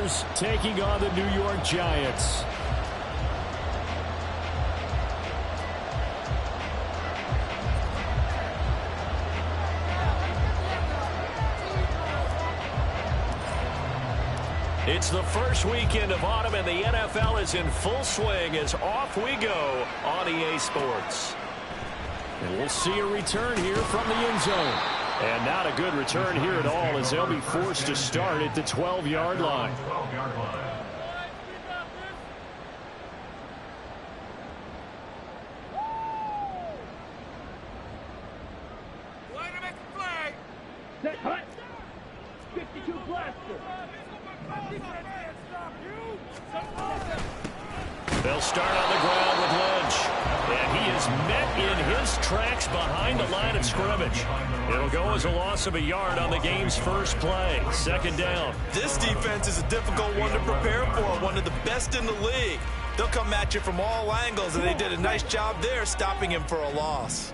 Buccaneers taking on the New York Giants. It's the first weekend of autumn, and the NFL is in full swing as off we go on EA Sports. And we'll see a return here from the end zone. And not a good return here at all, as they'll be forced to start at the 12-yard line. Set hut. 52 blaster. They'll start on the ground with Lynch. And he is met in his tracks behind the line of scrimmage. It'll go as a loss of a yard on the game's first play. Second down. This defense is a difficult one to prepare for, one of the best in the league. They'll come at you from all angles, and they did a nice job there stopping him for a loss.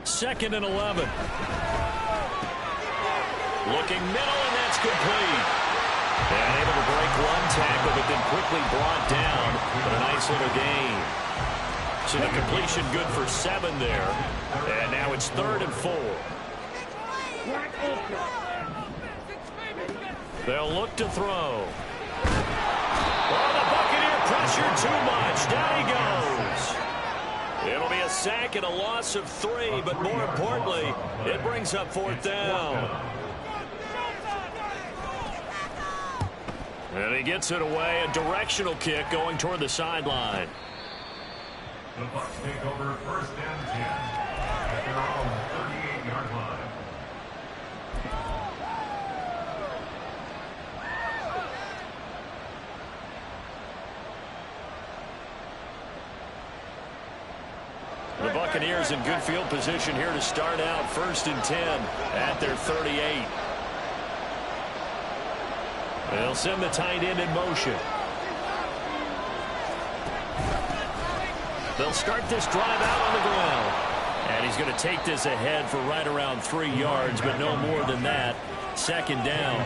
Second and 11. Looking middle, and that's complete. And able to break one tackle, but then quickly brought down. But a nice little gain. So the completion good for 7 there. And now it's 3rd and 4. They'll look to throw. Oh, the Buccaneer pressure too much. Down he goes. It'll be a sack and a loss of 3, but more importantly, it brings up 4th down. And he gets it away, a directional kick going toward the sideline. The Bucs take over 1st and 10 at their own 38-yard line. The Buccaneers in good field position here to start out 1st and 10 at their 38. They'll send the tight end in motion. They'll start this drive out on the ground. And he's going to take this ahead for right around 3 yards, but no more than that. Second down.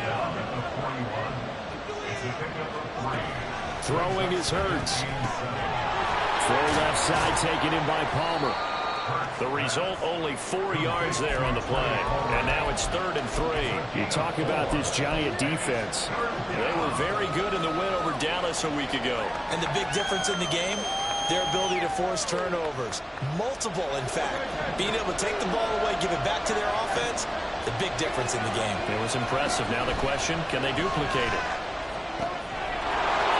Throwing is Hurts. Full left side taken in by Palmer. The result, only 4 yards there on the play. And now it's 3rd and 3. You talk about this Giant defense. They were very good in the win over Dallas a week ago. And the big difference in the game, their ability to force turnovers. Multiple, in fact. Being able to take the ball away, give it back to their offense, the big difference in the game. It was impressive. Now the question, can they duplicate it?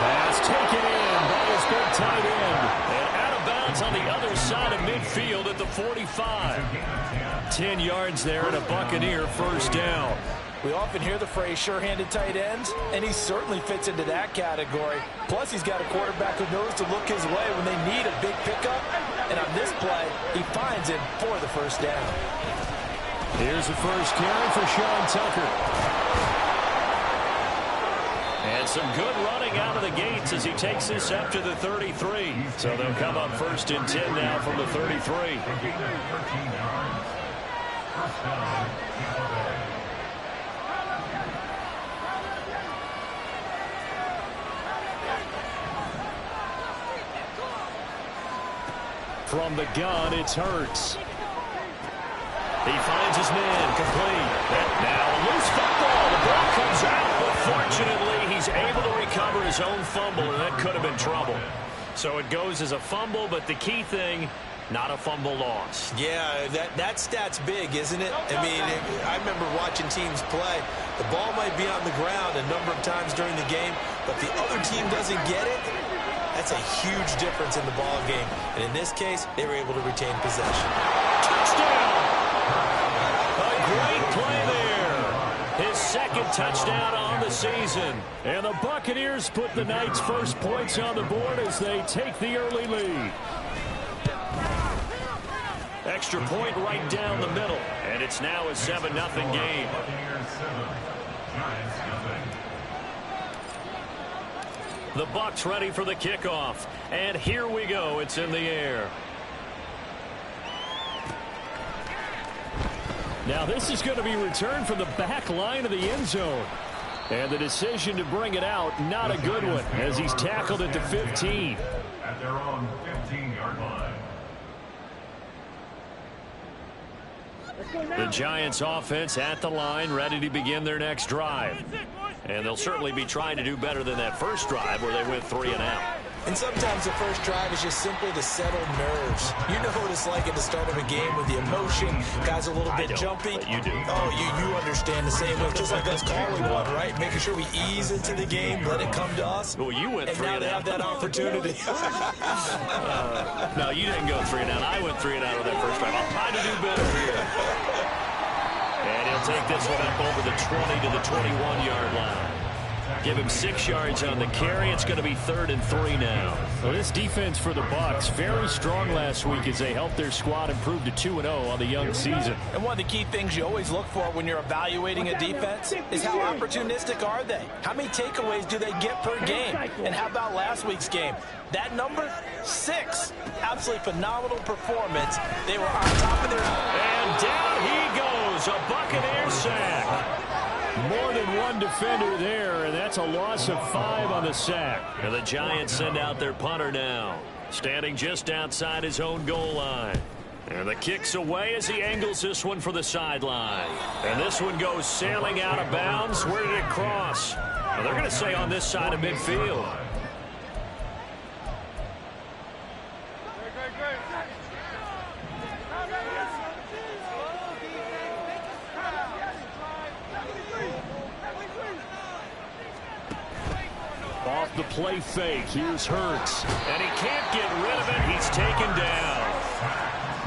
Pass taken in by his big tight end. And out of bounds on the other side of midfield at the 45. 10 yards there and a Buccaneer 1st down. We often hear the phrase sure-handed tight ends, and he certainly fits into that category. Plus, he's got a quarterback who knows to look his way when they need a big pickup. And on this play, he finds it for the 1st down. Here's the first carry for Sean Tucker. And some good running out of the gates as he takes this up to the 33. So they'll come up 1st and 10 now from the 33. From the gun, it's Hurts. He finds his man, complete. And now a loose football. The ball comes out, but fortunately he's able to recover his own fumble, and that could have been trouble. So it goes as a fumble, but the key thing, not a fumble loss. Yeah, that stat's big, isn't it? I mean, I remember watching teams play. The ball might be on the ground a number of times during the game, but the other team doesn't get it. That's a huge difference in the ball game. And in this case, they were able to retain possession. Touchdown! A great play there. His 2nd touchdown on the season. And the Buccaneers put the night's first points on the board as they take the early lead. Extra point right down the middle. And it's now a 7-0 game. The Bucs ready for the kickoff. And here we go. It's in the air. Now this is going to be returned from the back line of the end zone. And the decision to bring it out, not a good one, as he's tackled at the 15. At their own 15-yard line. The Giants offense at the line, ready to begin their next drive. And they'll certainly be trying to do better than that first drive where they went 3 and out. And sometimes the first drive is just simply to settle nerves. You know what it's like at the start of a game with the emotion. Guys are a little bit jumpy. But you do. Oh, you understand the same way. Just like us calling one, right? Making sure we ease into the game, let it come to us. Well, you went 3 and now and they out. have that opportunity. No, you didn't go 3 and out. I went 3 and out on that first drive. I'll try to do better here. And he'll take this one up over the 20 to the 21-yard line. Give him 6 yards on the carry. It's going to be 3rd and 3 now. Well, this defense for the Bucs, very strong last week as they helped their squad improve to 2-0 on the young season. And one of the key things you always look for when you're evaluating a defense is how opportunistic are they? How many takeaways do they get per game? And how about last week's game? That number, 6. Absolutely phenomenal performance. They were on top of their... And down he goes. A Buccaneer sack. More than one defender there, and that's a loss of 5 on the sack. And the Giants send out their punter now, standing just outside his own goal line. And the kick's away as he angles this one for the sideline. And this one goes sailing out of bounds. Where did it cross? Well, they're going to say on this side of midfield. Off the play fake, here's Hurts. And he can't get rid of it. He's taken down.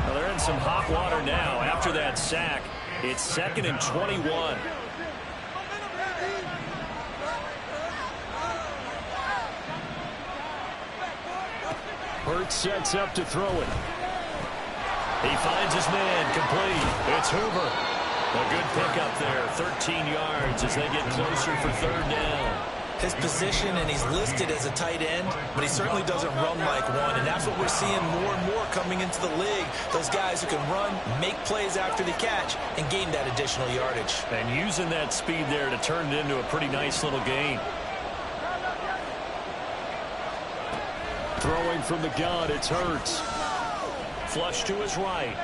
Well, they're in some hot water now. After that sack, it's 2nd and 21. Hurts sets up to throw it. He finds his man, complete. It's Hoover. A good pickup there, 13 yards as they get closer for 3rd down. His position, and he's listed as a tight end, but he certainly doesn't run like one, and that's what we're seeing more and more coming into the league. Those guys who can run, make plays after the catch, and gain that additional yardage. And using that speed there to turn it into a pretty nice little gain. Throwing from the gun, it's Hurts. Flush to his right.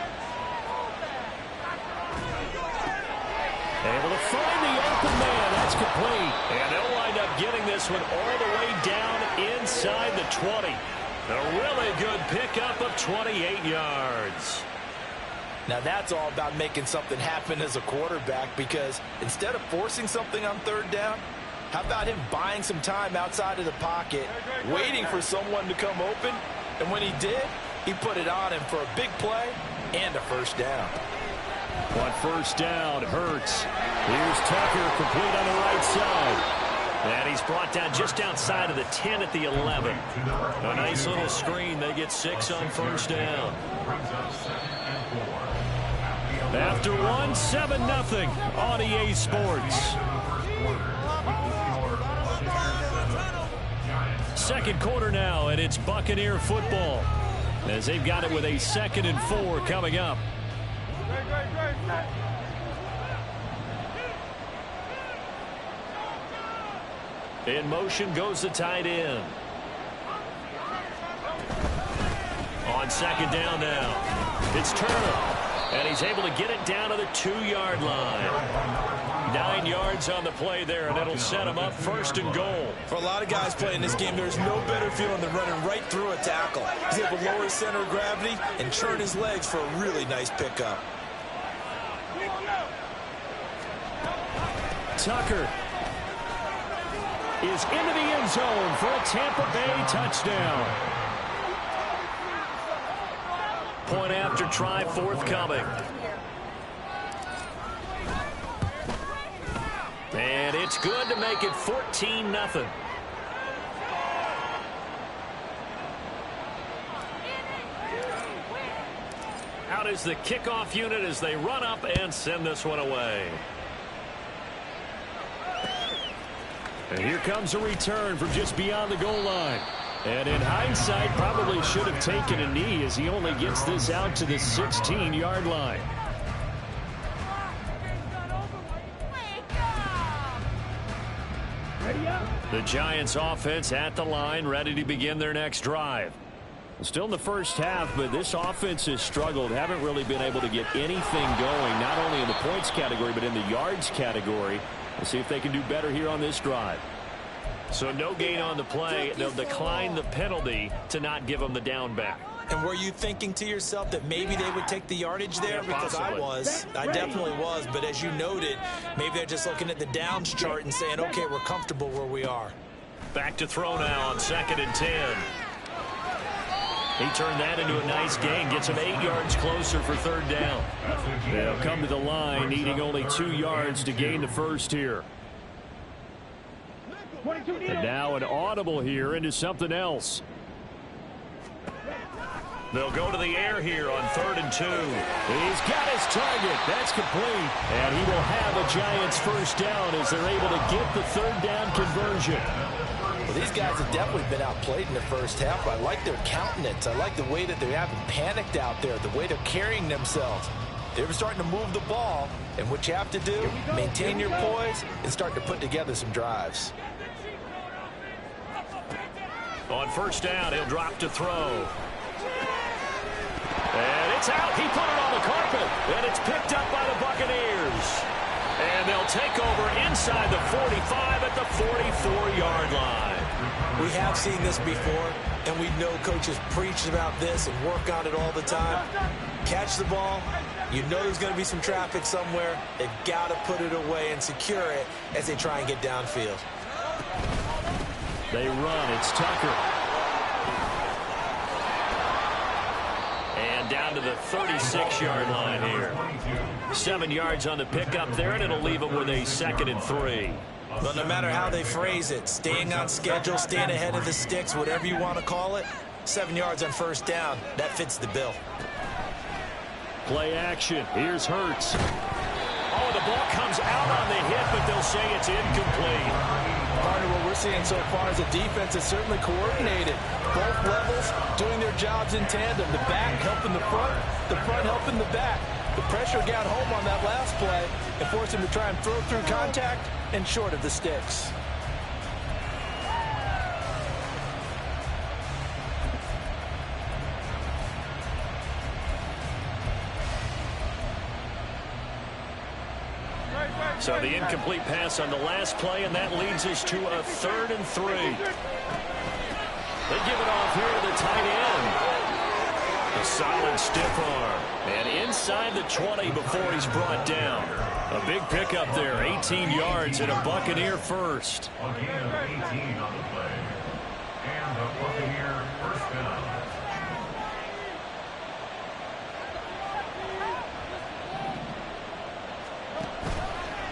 Able to find the open man. That's complete. And they'll wind up getting this one all the way down inside the 20. A really good pickup of 28 yards. Now that's all about making something happen as a quarterback, because instead of forcing something on 3rd down, how about him buying some time outside of the pocket, waiting for someone to come open, and when he did, he put it on him for a big play and a 1st down. On 1st down, Hurts. Here's Tucker, complete on the right side. And he's brought down just outside of the 10 at the 11. A nice little screen. They get 6 on 1st down. After one, 7-0 on EA Sports. 2nd quarter now, and it's Buccaneer football, as they've got it with a 2nd and 4 coming up. In motion goes the tight end. On 2nd down now. It's Turner. And he's able to get it down to the 2-yard line. 9 yards on the play there, and it'll set him up 1st and goal. For a lot of guys playing this game, there's no better feeling than running right through a tackle. He's able to lower his center of gravity and churn his legs for a really nice pickup. Tucker is into the end zone for a Tampa Bay touchdown. Point after try forthcoming. And it's good to make it 14-0. Out is the kickoff unit as they run up and send this one away. And here comes a return from just beyond the goal line. And in hindsight, probably should have taken a knee as he only gets this out to the 16-yard line. The Giants offense at the line, ready to begin their next drive. Still in the first half, but this offense has struggled. Haven't really been able to get anything going, not only in the points category, but in the yards category. We'll see if they can do better here on this drive. So no gain on the play. They'll decline the penalty to not give them the down back. And were you thinking to yourself that maybe they would take the yardage there? Yeah, because possibly. I definitely was. But as you noted, maybe they're just looking at the downs chart and saying, okay, we're comfortable where we are. Back to throw now on 2nd and 10. He turned that into a nice gain, gets him 8 yards closer for 3rd down. They'll come to the line, needing only 2 yards to gain the first here. And now an audible here into something else. They'll go to the air here on 3rd and 2. He's got his target. That's complete. And he will have a Giants first down as they're able to get the 3rd down conversion. Well, these guys have definitely been outplayed in the first half. I like their countenance. I like the way that they haven't panicked out there, the way they're carrying themselves. They're starting to move the ball, and what you have to do, maintain your poise and start to put together some drives. On 1st down, he'll drop to throw. And it's out. He put it on the carpet, and it's picked up by the Buccaneers. And they'll take over inside the 45 at the 44-yard line. We have seen this before, and we know coaches preach about this and work on it all the time. Catch the ball. You know there's going to be some traffic somewhere. They've got to put it away and secure it as they try and get downfield. They run. It's Tucker. And down to the 36-yard line here. 7 yards on the pickup there, and it'll leave them with a 2nd and 3. But no matter how they phrase it, staying on schedule, staying ahead of the sticks, whatever you want to call it, 7 yards on 1st down, that fits the bill. Play action. Here's Hurts. Oh, the ball comes out on the hit, but they'll say it's incomplete. Partner, what we're seeing so far is a defense is certainly coordinated. Both levels doing their jobs in tandem. The back helping the front helping the back. The pressure got home on that last play and forced him to try and throw through contact and short of the sticks. So the incomplete pass on the last play, and that leads us to a 3rd and 3. They give it off here to the tight end. A solid stiff arm. And inside the 20 before he's brought down. A big pickup there, 18 yards and a Buccaneer first. Again, 18 on the play. And the Buccaneer first down.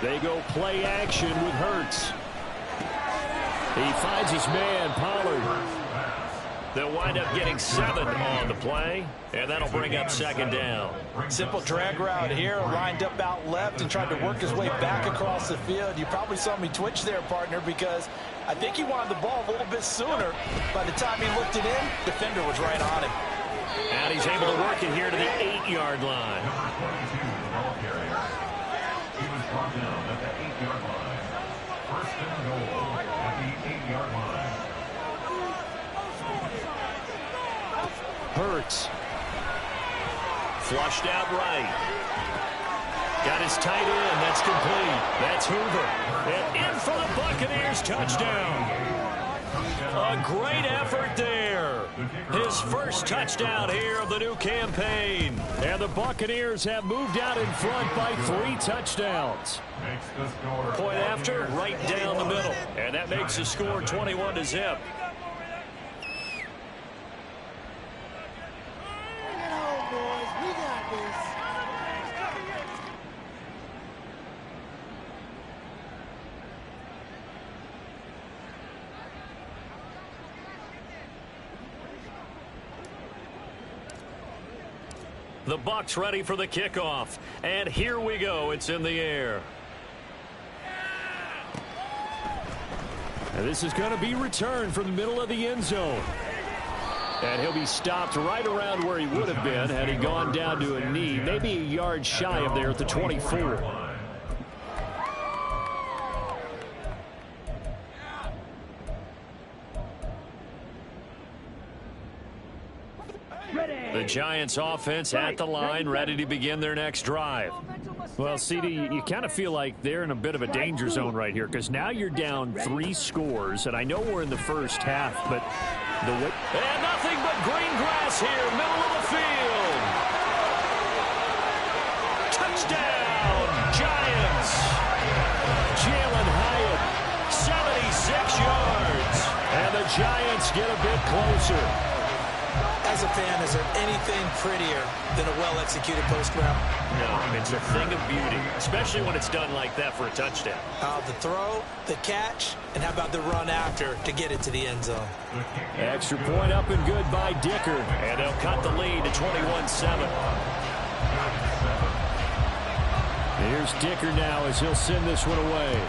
They go play action with Hurts. He finds his man, Pollard. They'll wind up getting 7 on the play, and that'll bring up 2nd down. Simple drag route here, lined up out left and tried to work his way back across the field. You probably saw me twitch there, partner, because I think he wanted the ball a little bit sooner. By the time he looked it in, defender was right on him. And he's able to work it here to the 8-yard line. Number 22, the ball carrier. He was brought down at the 8-yard line. 1st and goal at the 8-yard line. Hurts. Flushed out right. Got his tight end. That's complete. That's Hoover. And in for the Buccaneers touchdown. A great effort there. His first touchdown here of the new campaign. And the Buccaneers have moved out in front by 3 touchdowns. Point after, right down the middle. And that makes the score 21-0. The Bucs ready for the kickoff. And here we go. It's in the air. And this is going to be returned from the middle of the end zone. And he'll be stopped right around where he would have been had he gone down to a knee, maybe a yard shy of there at the 24. The Giants offense at the line, ready to begin their next drive. Well, CD, you kind of feel like they're in a bit of a danger zone right here because now you're down 3 scores, and I know we're in the first half, but the way... And nothing but green grass here, middle of the field. Touchdown, Giants. Jalen Hyatt, 76 yards. And the Giants get a bit closer. As a fan, is there anything prettier than a well-executed post route? No, it's a thing of beauty, especially when it's done like that for a touchdown. The throw, the catch, and how about the run after to get it to the end zone? Extra point up and good by Dicker. And they'll cut the lead to 21-7. Here's Dicker now as he'll send this one away.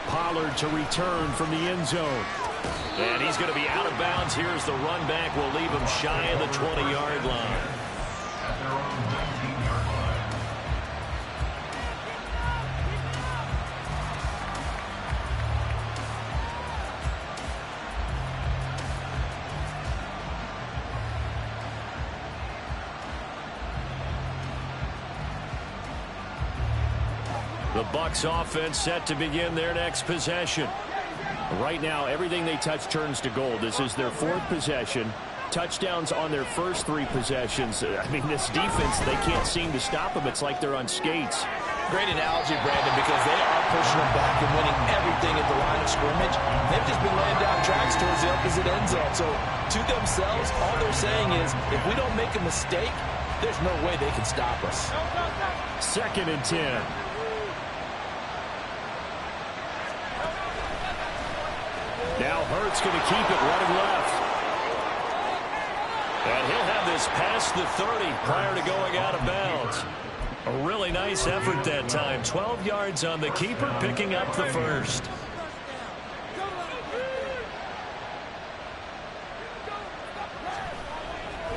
Pollard to return from the end zone. And he's going to be out of bounds. Here's the run back. Will leave him shy of the 20-yard line. At their own 19-yard line. The Bucs offense set to begin their next possession. Right now, everything they touch turns to gold. This is their 4th possession. Touchdowns on their first 3 possessions. I mean, this defense, they can't seem to stop them. It's like they're on skates. Great analogy, Brandon, because they are pushing them back and winning everything at the line of scrimmage. They've just been laying down tracks towards the opposite end zone. So, to themselves, all they're saying is, if we don't make a mistake, there's no way they can stop us. 2nd and 10. Now Hurts going to keep it running left. And he'll have this past the 30 prior to going out of bounds. A really nice effort that time. 12 yards on the keeper, picking up the first.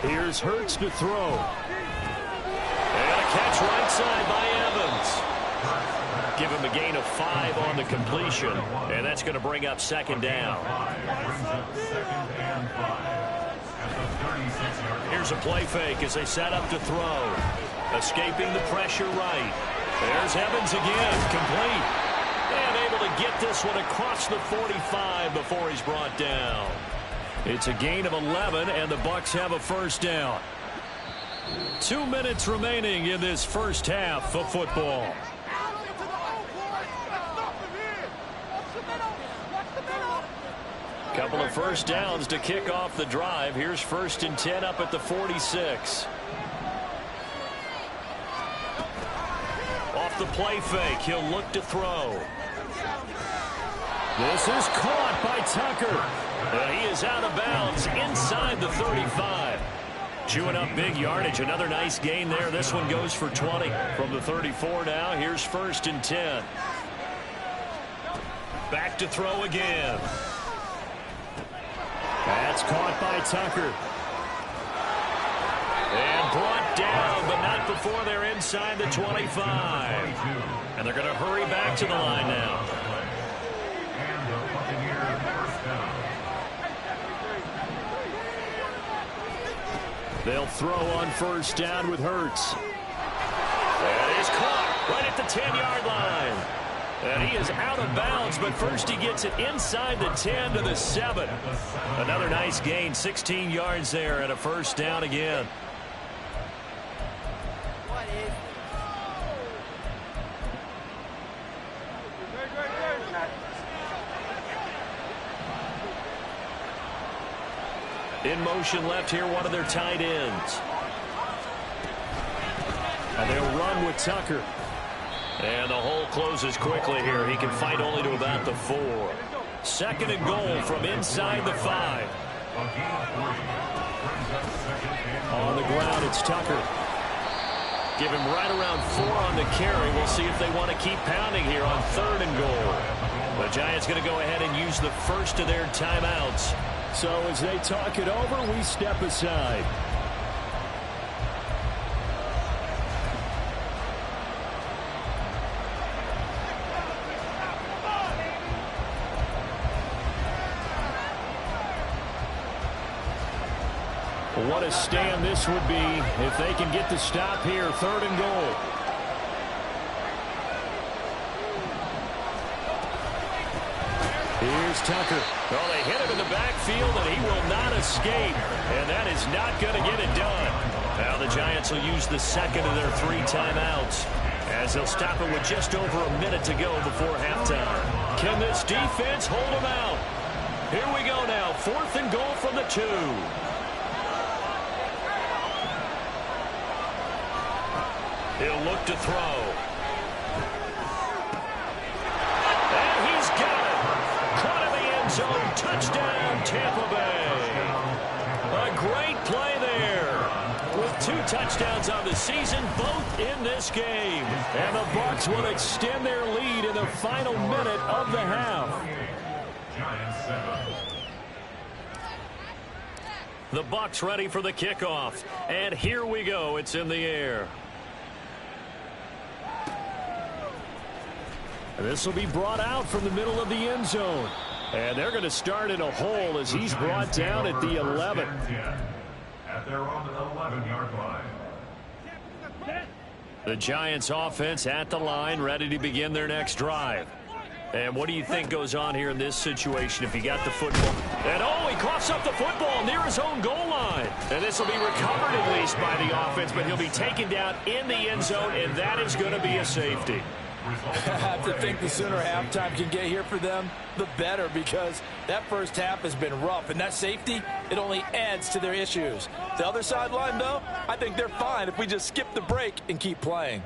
Here's Hurts to throw. And a catch right side by Evans. Give him a gain of 5 on the completion, and that's going to bring up 2nd down. Here's a play fake as they set up to throw. Escaping the pressure right. There's Evans again, complete. And able to get this one across the 45 before he's brought down. It's a gain of 11, and the Bucs have a first down. 2 minutes remaining in this first half of football. Couple of first downs to kick off the drive. Here's 1st and 10 up at the 46. Off the play fake, he'll look to throw. This is caught by Tucker. He is out of bounds inside the 35. Chewing up big yardage. Another nice gain there. This one goes for 20 from the 34 now. Here's 1st and 10. Back to throw again. That's caught by Tucker. And brought down, but not before they're inside the 25. And they're going to hurry back to the line now. And the Buccaneers first down. They'll throw on first down with Hurts. And he's caught right at the 10-yard line. And he is out of bounds, but first he gets it inside the 10 to the 7. Another nice gain, 16 yards there, and a first down again. In motion left here, one of their tight ends. And they'll run with Tucker. And the hole closes quickly here. He can fight only to about the 4. 2nd and goal from inside the 5. On the ground, it's Tucker. Give him right around 4 on the carry. We'll see if they want to keep pounding here on 3rd and goal. The Giants going to go ahead and use the first of their timeouts. So as they talk it over, we step aside. What a stand this would be if they can get the stop here. 3rd and goal. Here's Tucker. Well, they hit him in the backfield, and he will not escape. And that is not going to get it done. Now the Giants will use the second of their 3 timeouts, as they'll stop it with just over a minute to go before halftime. Can this defense hold them out? Here we go now. 4th and goal from the 2. He'll look to throw. And he's got it. Caught in the end zone. Touchdown, Tampa Bay. A great play there. With 2 touchdowns on the season, both in this game. And the Bucs will extend their lead in the final minute of the half. The Bucs ready for the kickoff. And here we go. It's in the air. This will be brought out from the middle of the end zone. And they're going to start in a hole as he's brought down at the 11. At their own 11-yard line. The Giants offense at the line, ready to begin their next drive. And what do you think goes on here in this situation if he got the football? And oh, he coughs up the football near his own goal line. And this will be recovered at least by the offense, but he'll be taken down in the end zone, and that is going to be a safety. I have to think the sooner halftime can get here for them, the better, because that first half has been rough, and that safety, it only adds to their issues. The other sideline, though, I think they're fine if we just skip the break and keep playing.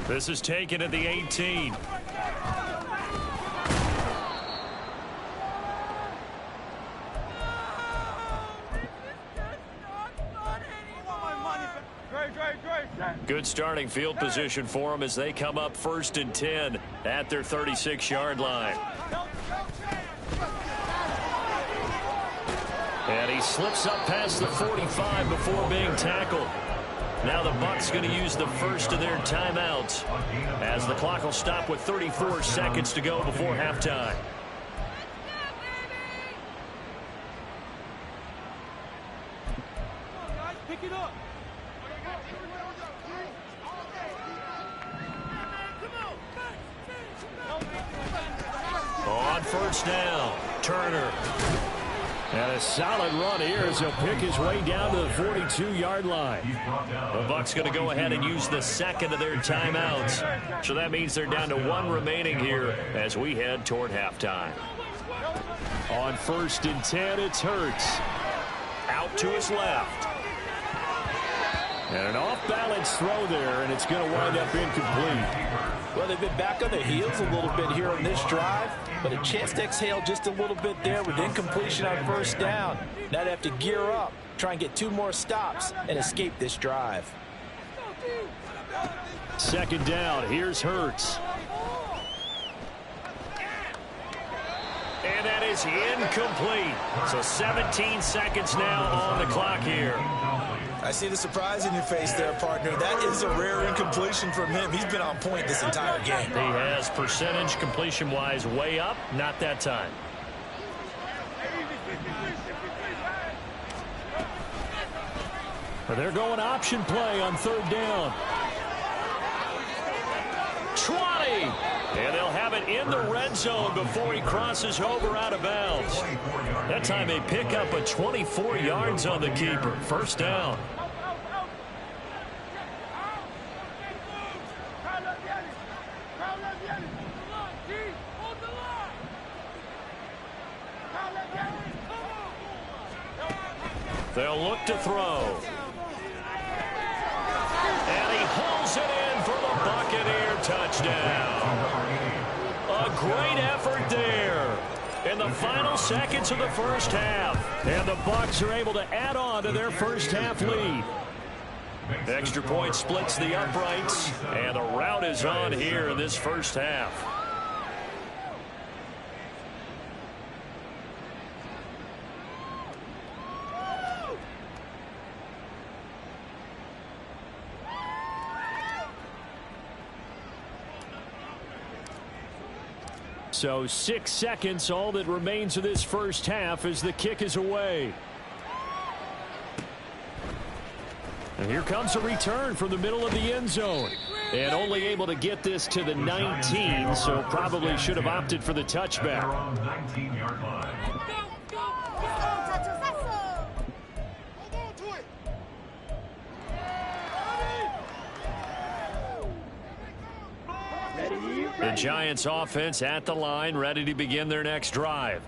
This is taken at the 18. Good starting field position for them as they come up 1st and 10 at their 36-yard line. And he slips up past the 45 before being tackled. Now the Bucs going to use the first of their timeouts as the clock will stop with 34 seconds to go before halftime. Pick it up. On 1st down, Turner. And a solid run here as he'll pick his way down to the 42-yard line. The Bucs going to go ahead and use the second of their timeouts. So that means they're down to 1 remaining here as we head toward halftime. On 1st and 10, it's Hurts. Out to his left. And an off-balance throw there, and it's going to wind up incomplete. Well, they've been back on their heels a little bit here on this drive, but a chance to exhale just a little bit there with incompletion on 1st down. Now they have to gear up, try and get 2 more stops, and escape this drive. 2nd down, here's Hurts. And that is incomplete. So 17 seconds now on the clock here. I see the surprise in your face there, partner. That is a rare incompletion from him. He's been on point this entire game. He has percentage completion-wise way up. Not that time. But they're going option play on 3rd down. 20. And they'll have it in the red zone before he crosses over out of bounds. That time they pick up a 24 yards on the keeper. 1st down. They'll look to throw. And he holds it in for the Buccaneer touchdown. A great effort there in the final seconds of the 1st half. And the Bucs are able to add on to their 1st half lead. Extra point splits the uprights, and the rout is on here in this 1st half. So 6 seconds, all that remains of this first half as the kick is away. And here comes a return from the middle of the end zone. And only able to get this to the 19, so probably should have opted for the touchback. 19-yard line. The Giants offense at the line, ready to begin their next drive.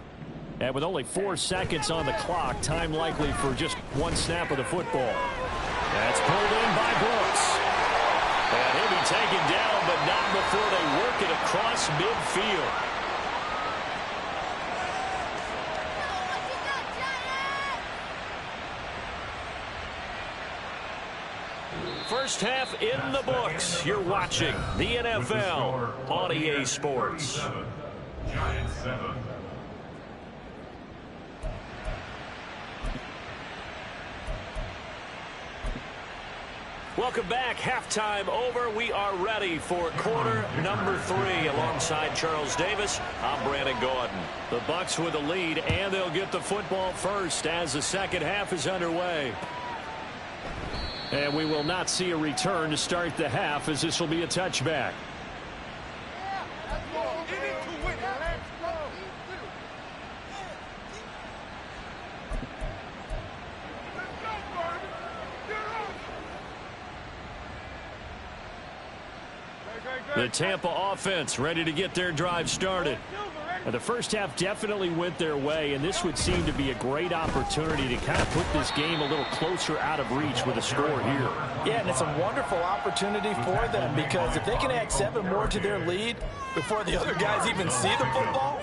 And with only 4 seconds on the clock, time likely for just one snap of the football. That's pulled in by Brooks. And he'll be taken down, but not before they work it across midfield. First half in the books. You're watching the NFL on EA Sports. Giants 7. Welcome back. Halftime over. We are ready for quarter number 3. Alongside Charles Davis, I'm Brandon Gordon. The Bucs with the lead, and they'll get the football first as the second half is underway. And we will not see a return to start the half, as this will be a touchback. The Tampa offense ready to get their drive started. And the first half definitely went their way, and this would seem to be a great opportunity to kind of put this game a little closer out of reach with a score here. Yeah, and it's a wonderful opportunity for them, because if they can add 7 more to their lead before the other guys even see the football,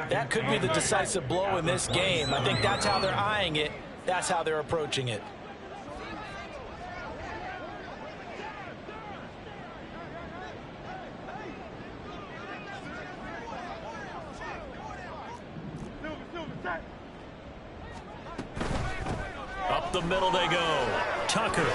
that could be the decisive blow in this game. I think that's how they're eyeing it. That's how they're approaching it. Up the middle they go. Tucker.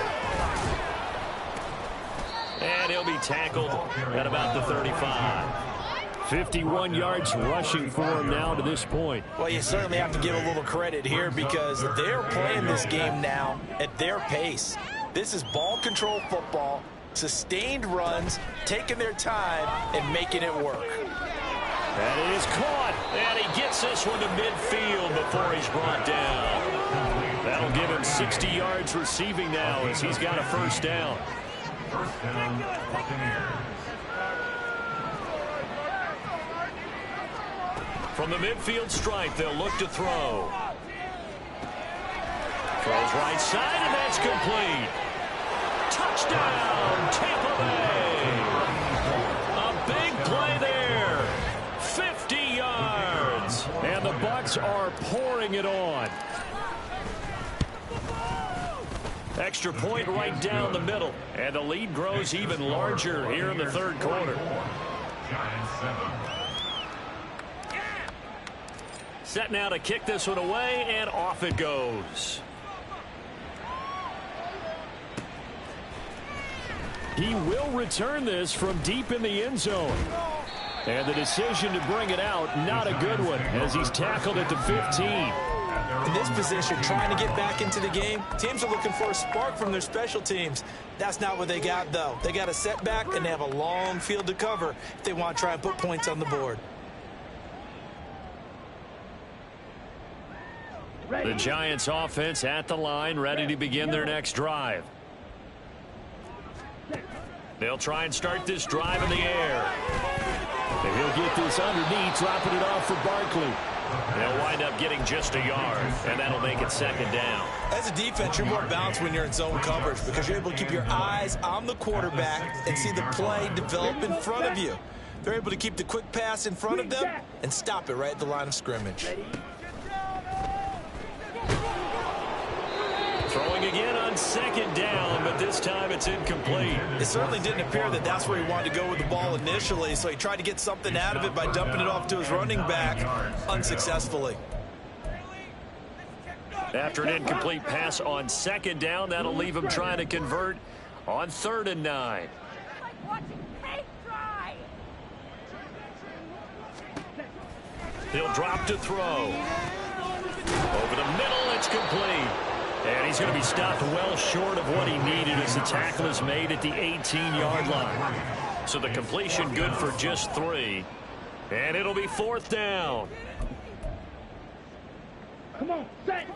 And he'll be tackled at about the 35. 51 yards rushing for him now to this point. Well, you certainly have to give a little credit here, because they're playing this game now at their pace. This is ball control football, sustained runs, taking their time and making it work. That is caught, and he gets this one to midfield before he's brought down. That'll give him 60 yards receiving now as he's got a first down. First down, Buccaneers. From the midfield stripe, they'll look to throw. Throws right side, and that's complete. Touchdown, Tampa Bay. A big play there. 50 yards. And the Bucs are pouring it on. Extra point right down the middle. And the lead grows even larger here in the third quarter. Giants 7. Set now to kick this one away, and off it goes. He will return this from deep in the end zone. And the decision to bring it out, not a good one, as he's tackled at the 15. In this position, trying to get back into the game, teams are looking for a spark from their special teams. That's not what they got, though. They got a setback, and they have a long field to cover if they want to try and put points on the board. The Giants offense at the line, ready to begin their next drive. They'll try and start this drive in the air. And he'll get this underneath, dropping it off for Barkley. They'll wind up getting just a yard, and that'll make it second down. As a defense, you're more balanced when you're in zone coverage, because you're able to keep your eyes on the quarterback and see the play develop in front of you. They're able to keep the quick pass in front of them and stop it right at the line of scrimmage. Throwing again on second down, but this time it's incomplete. It certainly didn't appear that that's where he wanted to go with the ball initially, so he tried to get something out of it by dumping it off to his running back unsuccessfully. After an incomplete pass on second down, that'll leave him trying to convert on 3rd and 9. He'll drop to throw. Over the middle, it's complete. And he's going to be stopped well short of what he needed as the tackle is made at the 18-yard line. So the completion good for just 3. And it'll be 4th down. Come on, set.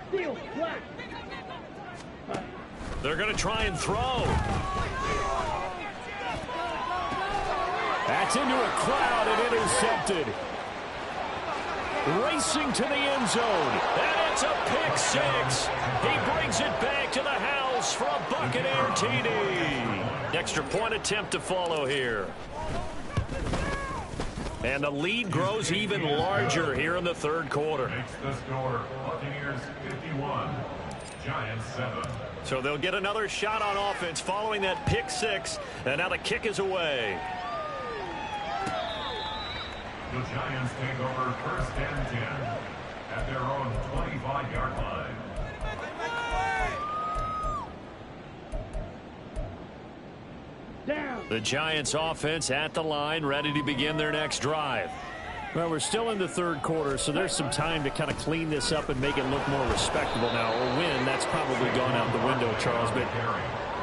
Steal, black. They're going to try and throw. That's into a crowd and intercepted. Racing to the end zone. And it's a pick 6. He brings it back to the house for a Buccaneer TD. Extra point attempt to follow here. And the lead grows even larger here in the 3rd quarter. Makes the score Buccaneers 51, Giants 7. So they'll get another shot on offense following that pick 6. And now the kick is away. The Giants take over 1st and 10 at their own 25-yard line. Down. The Giants offense at the line, ready to begin their next drive. Well, we're still in the 3rd quarter, so there's some time to kind of clean this up and make it look more respectable now. A win, that's probably gone out the window, Charles, but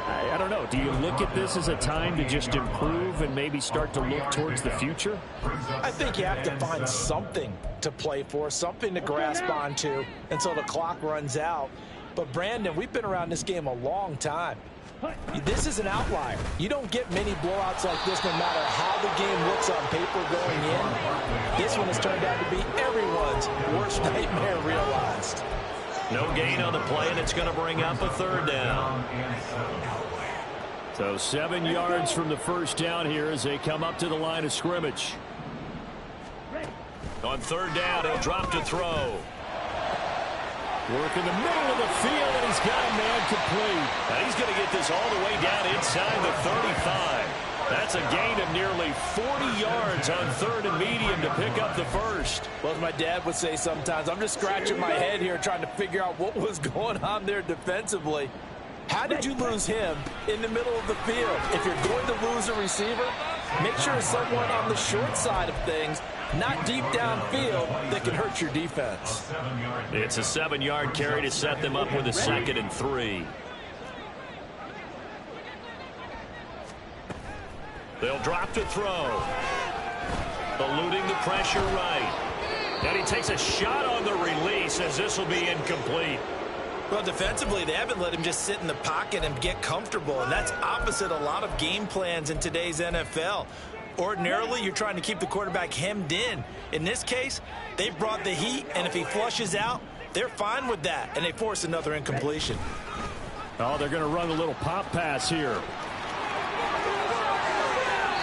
I don't know. Do you look at this as a time to just improve and maybe start to look towards the future? I think you have to find something to play for, something to grasp onto until the clock runs out. But, Brandon, we've been around this game a long time. This is an outlier. You don't get many blowouts like this no matter how the game looks on paper going in. This one has turned out to be everyone's worst nightmare realized. No gain on the play, and it's going to bring up a 3rd down. So 7 yards from the 1st down here as they come up to the line of scrimmage. On 3rd down, he'll drop to throw. Work in the middle of the field, and he's got a man complete. Now he's going to get this all the way down inside the 35. That's a gain of nearly 40 yards on 3rd and medium to pick up the 1st. Well, as my dad would say sometimes, I'm just scratching my head here trying to figure out what was going on there defensively. How did you lose him in the middle of the field? If you're going to lose a receiver, make sure it's someone on the short side of things, not deep downfield, that can hurt your defense. It's a 7-yard carry to set them up with a 2nd and 3. They'll drop to throw. Eluding the pressure right. And he takes a shot on the release as this will be incomplete. Well, defensively, they haven't let him just sit in the pocket and get comfortable, and that's opposite a lot of game plans in today's NFL. Ordinarily, you're trying to keep the quarterback hemmed in. In this case, they brought the heat, and if he flushes out, they're fine with that, and they force another incompletion. Oh, they're going to run a little pop pass here.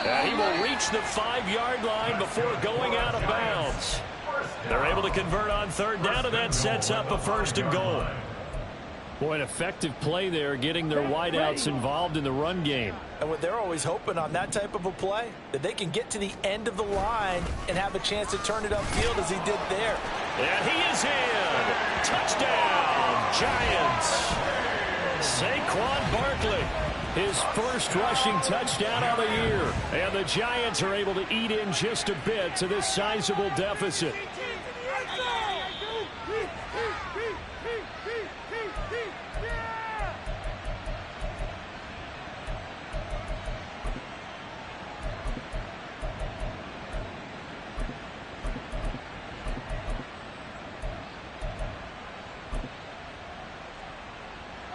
And he will reach the 5-yard line before going out of bounds. They're able to convert on 3rd down, and that sets up a 1st and goal. Boy, an effective play there, getting their wideouts involved in the run game. And what they're always hoping on that type of a play, that they can get to the end of the line and have a chance to turn it upfield as he did there. And he is in. Touchdown, Giants. Saquon Barkley, his 1st rushing touchdown of the year. And the Giants are able to eat in just a bit to this sizable deficit.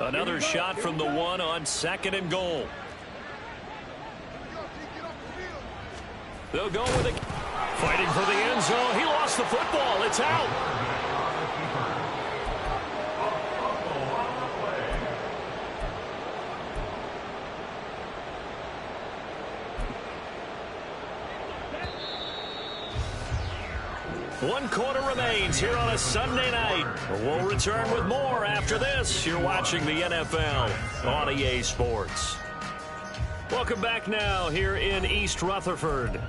Another shot from the 1 on 2nd and goal. They'll go with it. Fighting for the end zone. He lost the football. It's out. One quarter remains here on a Sunday night. We'll return with more after this. You're watching the NFL on EA Sports. Welcome back now here in East Rutherford.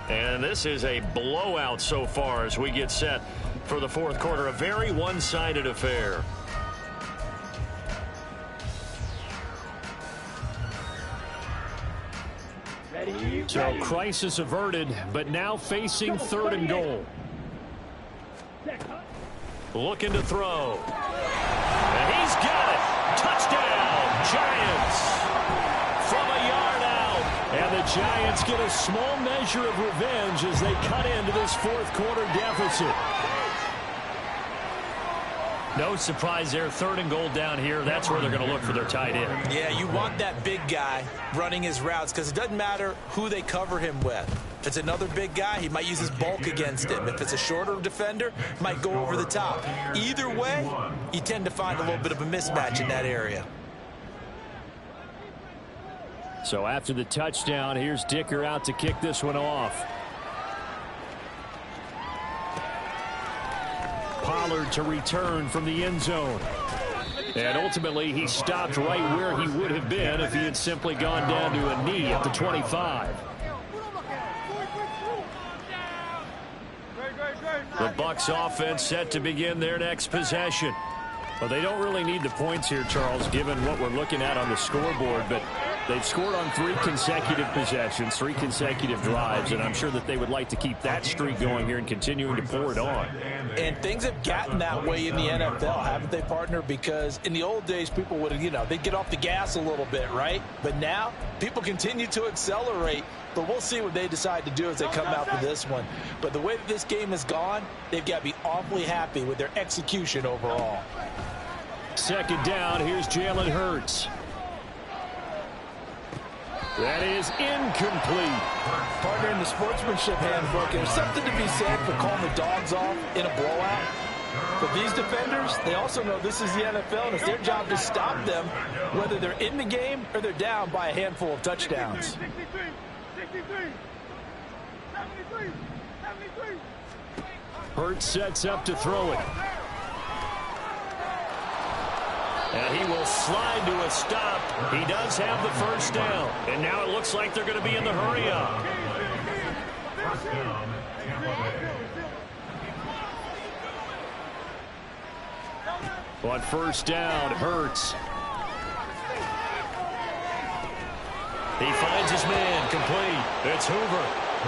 And this is a blowout so far as we get set for the 4th quarter. A very one-sided affair. So crisis averted, but now facing 3rd and goal. Looking to throw. And he's got it. Touchdown, Giants. From a yard out. And the Giants get a small measure of revenge as they cut into this 4th quarter deficit. No surprise there. 3rd and goal down here. That's where they're going to look for their tight end. Yeah, you want that big guy running his routes because it doesn't matter who they cover him with. If it's another big guy, he might use his bulk against him. If it's a shorter defender, might go over the top. Either way, you tend to find a little bit of a mismatch in that area. So after the touchdown, here's Dicker out to kick this one off. Pollard to return from the end zone. And ultimately, he stopped right where he would have been if he had simply gone down to a knee at the 25. The Bucs offense set to begin their next possession. Well, they don't really need the points here, Charles, given what we're looking at on the scoreboard, but they've scored on 3 consecutive possessions, 3 consecutive drives, and I'm sure that they would like to keep that streak going here and continuing to pour it on. And things have gotten that way in the NFL, haven't they, partner? Because in the old days, people would, they'd get off the gas a little bit, right? But now, people continue to accelerate, but we'll see what they decide to do as they come out for this one. But the way that this game has gone, they've got to be awfully happy with their execution overall. 2nd down, here's Jalen Hurts. That is incomplete. Partner, in the sportsmanship handbook, there's something to be said for calling the dogs off in a blowout. But these defenders, they also know this is the NFL, and it's their job to stop them, whether they're in the game or they're down by a handful of touchdowns. 63, 73, 73. Hurts sets up to throw it. And he will slide to a stop. He does have the 1st down. And now it looks like they're going to be in the hurry up. On 1st down, Hurts. He finds his man, complete. It's Hoover.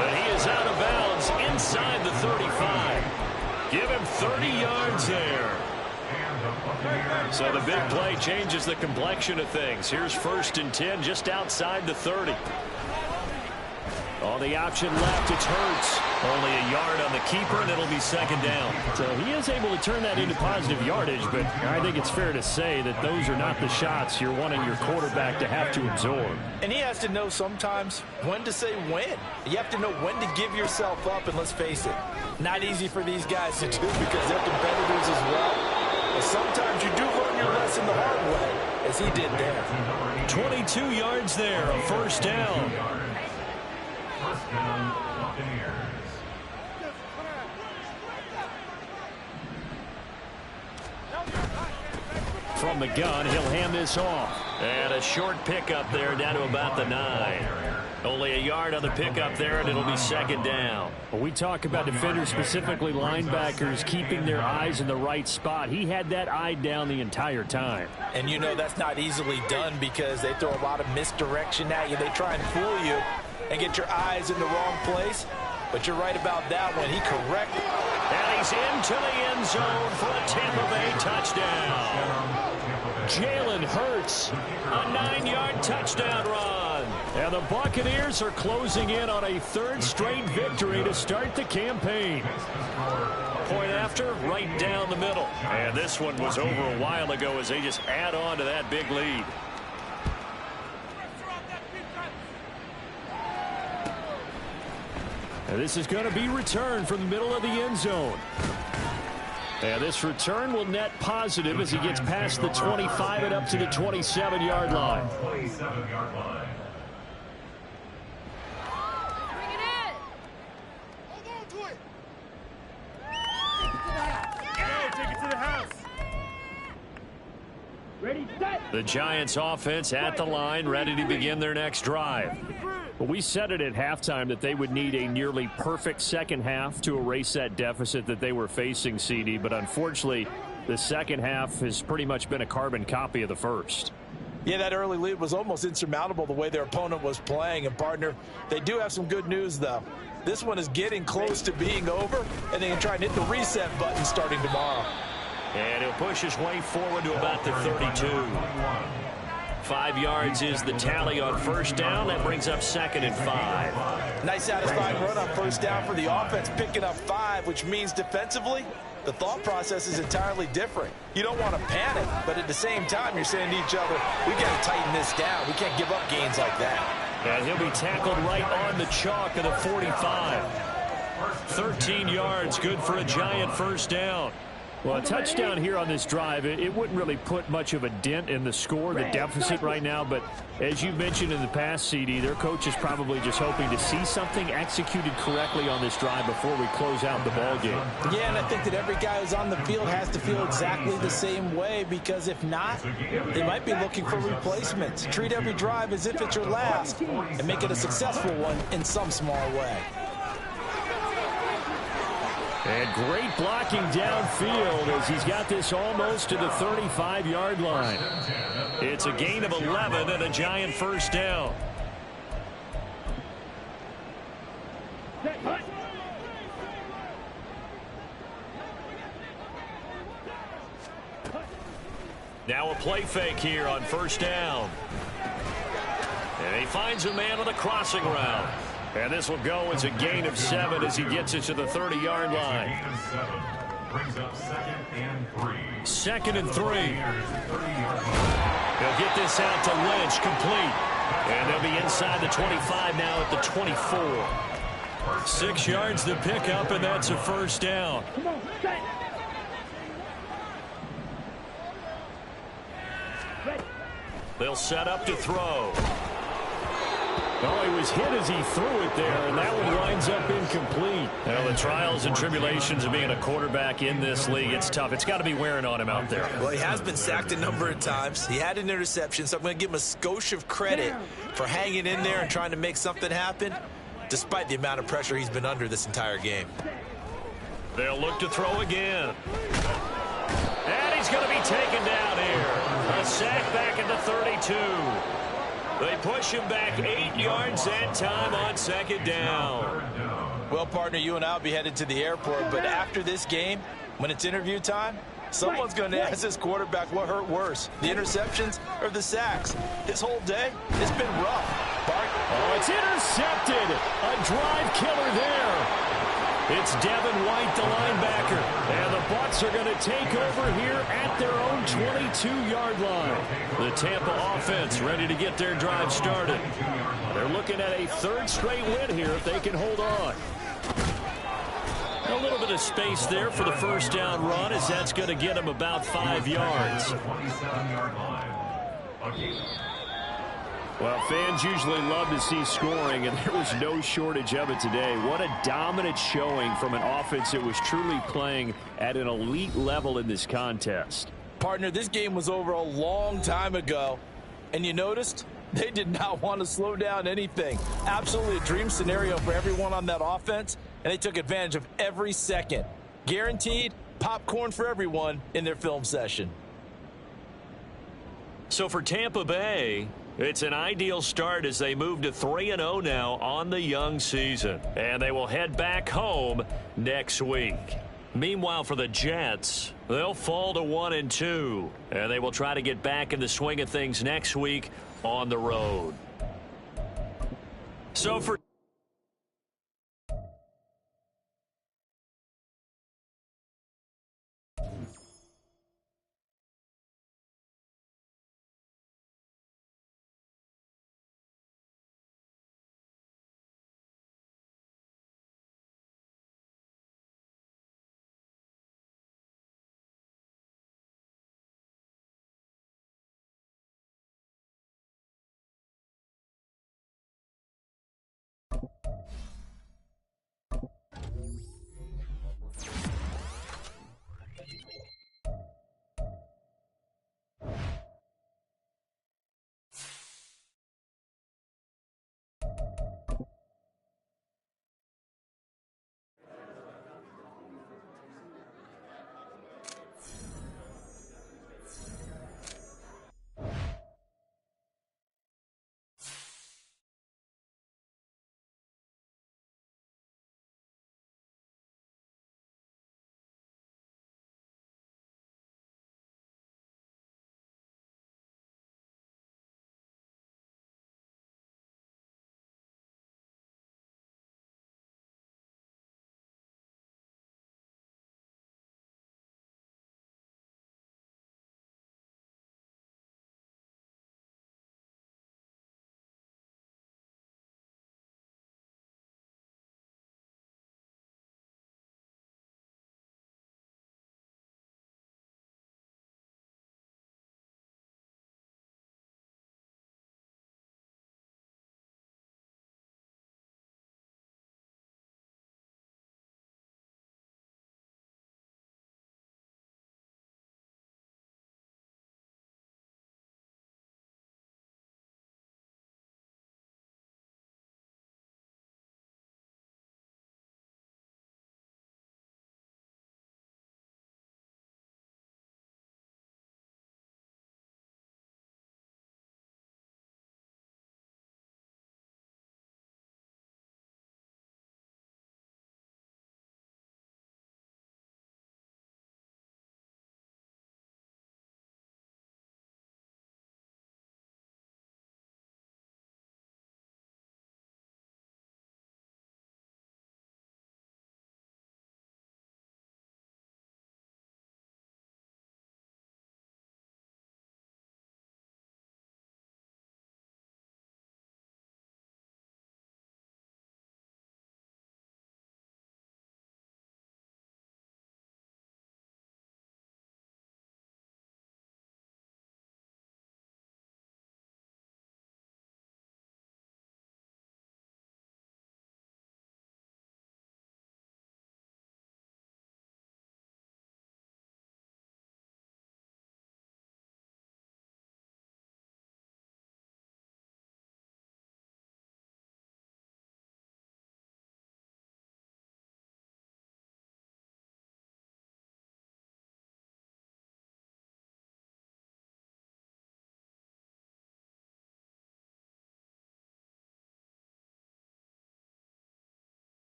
And he is out of bounds inside the 35. Give him 30 yards there. So the big play changes the complexion of things. Here's 1st and 10 just outside the 30. On the option left, it's Hurts. Only a yard on the keeper, and it'll be 2nd down. So he is able to turn that into positive yardage, but I think it's fair to say that those are not the shots you're wanting your quarterback to have to absorb. And he has to know sometimes when to say when. You have to know when to give yourself up, and let's face it, not easy for these guys to do because they're competitors as well. But sometimes you do learn your lesson the hard way, as he did there. 22 yards there, a 1st down. 1st down, Buccaneers. From the gun, he'll hand this off. And a short pickup there down to about the 9. Only a yard on the pickup there, and it'll be 2nd down. When we talk about defenders, specifically linebackers, keeping their eyes in the right spot, he had that eye down the entire time. And that's not easily done because they throw a lot of misdirection at you. They try and fool you and get your eyes in the wrong place. But you're right about that one. He corrected. And he's into the end zone for a Tampa Bay touchdown. Jalen Hurts, a 9-yard touchdown run. And the Buccaneers are closing in on a 3rd straight victory to start the campaign. Point after, right down the middle. And this one was over a while ago as they just add on to that big lead. And this is going to be returned from the middle of the end zone. And this return will net positive as he gets past the 25 and up to the 27-yard line. 27-yard line. Bring it in. Hold on to it. Take it to the house. Ready, set. The Giants offense at the line, ready to begin their next drive. But we said it at halftime that they would need a nearly perfect 2nd half to erase that deficit that they were facing, CD. But unfortunately, the 2nd half has pretty much been a carbon copy of the 1st. Yeah, that early lead was almost insurmountable the way their opponent was playing. And, partner, they do have some good news, though. This one is getting close to being over, and they can try and hit the reset button starting tomorrow. And he'll push his way forward to about the 32. 5 yards is the tally on first down. That brings up 2nd and 5. Nice satisfying run on first down for the offense, picking up 5, which means defensively, the thought process is entirely different. You don't want to panic, but at the same time, you're saying to each other, we got to tighten this down. We can't give up gains like that. And he'll be tackled right on the chalk of the 45. 13 yards, good for a Giant first down. Well, a touchdown here on this drive, it wouldn't really put much of a dent in the score, the deficit right now. But as you mentioned in the past, CD, their coach is probably just hoping to see something executed correctly on this drive before we close out the ball game. Yeah, and I think that every guy who's on the field has to feel exactly the same way, because if not, they might be looking for replacements. Treat every drive as if it's your last and make it a successful one in some small way. And great blocking downfield as he's got this almost to the 35-yard line. It's a gain of 11 and a Giant first down. Now a play fake here on first down. And he finds a man on the crossing route. And this will go as a gain of 7 as he gets it to the 30-yard line. Brings up 2nd and 3. 2nd and 3. They'll get this out to Lynch, complete. And they'll be inside the 25 now at the 24. 6 yards to pick up, and that's a first down. They'll set up to throw. Oh, he was hit as he threw it there, and that one winds up incomplete. Well, the trials and tribulations of being a quarterback in this league, it's tough. It's got to be wearing on him out there. Well, he has been sacked a number of times. He had an interception, so I'm going to give him a skosh of credit for hanging in there and trying to make something happen, despite the amount of pressure he's been under this entire game. They'll look to throw again. And he's going to be taken down here. A sack back at the 32. They push him back 8 yards that time on 2nd down. Well, partner, you and I will be headed to the airport, but after this game, when it's interview time, someone's going to ask this quarterback what hurt worse, the interceptions or the sacks. His whole day, it's been rough. Oh, it's intercepted. A drive killer there. It's Devin White, the linebacker. And the Bucs are going to take over here at their own 22-yard line. The Tampa offense ready to get their drive started. They're looking at a 3rd straight win here if they can hold on. A little bit of space there for the first down run, as that's going to get them about 5 yards. Well, fans usually love to see scoring, and there was no shortage of it today. What a dominant showing from an offense that was truly playing at an elite level in this contest. Partner, this game was over a long time ago, and you noticed they did not want to slow down anything. Absolutely a dream scenario for everyone on that offense, and they took advantage of every second. Guaranteed popcorn for everyone in their film session. So for Tampa Bay, it's an ideal start as they move to 3-0 now on the young season. And they will head back home next week. Meanwhile, for the Jets, they'll fall to 1-2. And they will try to get back in the swing of things next week on the road. So for